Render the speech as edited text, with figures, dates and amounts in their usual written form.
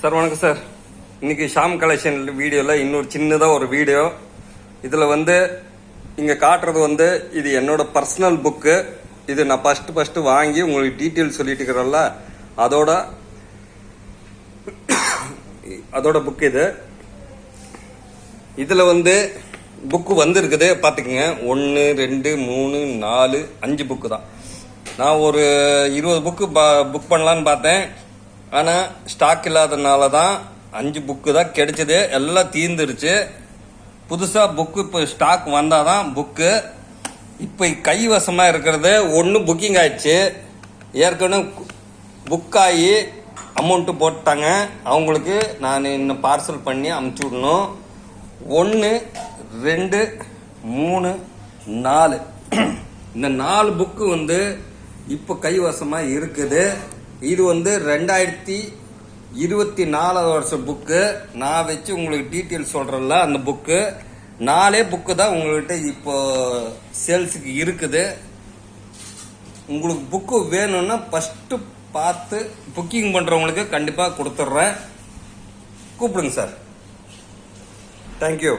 Sir வணக்கம் sir. இன்னைக்கு Sham collection வீடியோவில் இன்னொரு சின்னதாக ஒரு வீடியோ. இதில் இங்கே காட்டுறது இது என்னோட பர்சனல் புக்கு. இது நான் ஃபஸ்ட்டு வாங்கி உங்களுக்கு டீட்டெயில் சொல்லிட்டு இருக்கிறேன்ல, அதோட புக்கு இது. இதில் புக்கு இருக்குது பார்த்துக்குங்க. 1 2 3 4 5 புக்கு தான். நான் ஒரு 20 புக்கு புக் பண்ணலான்னு பார்த்தேன். ஆனால் ஸ்டாக் இல்லாதனால தான் 5 புக்கு தான் கிடைச்சது. எல்லாம் தீர்ந்துருச்சு. புதுசாக புக்கு இப்போ ஸ்டாக் வந்தால் தான் புக்கு. இப்போ கைவசமாக இருக்கிறது 1 புக்கிங் ஆயிடுச்சு. ஏற்கனவே புக் ஆகி அமௌண்ட்டு போட்டாங்க. அவங்களுக்கு நான் இன்னும் பார்சல் பண்ணி அமுச்சு விடணும். 1 2 3 4 இந்த 4 புக்கு இப்போ கைவசமாக இருக்குது. இது 2024 வருஷம் புக்கு. நான் வச்சு உங்களுக்கு டீட்டெயில் சொல்கிறேன்ல, அந்த புக்கு 4 புக்கு தான் உங்கள்கிட்ட இப்போ சேல்ஸுக்கு இருக்குது. உங்களுக்கு புக்கு வேணும்னா ஃபஸ்ட்டு பார்த்து புக்கிங் பண்ணுறவங்களுக்கு கண்டிப்பாக கொடுத்துட்றேன். கூப்பிடுங்க சார். தேங்க்யூ.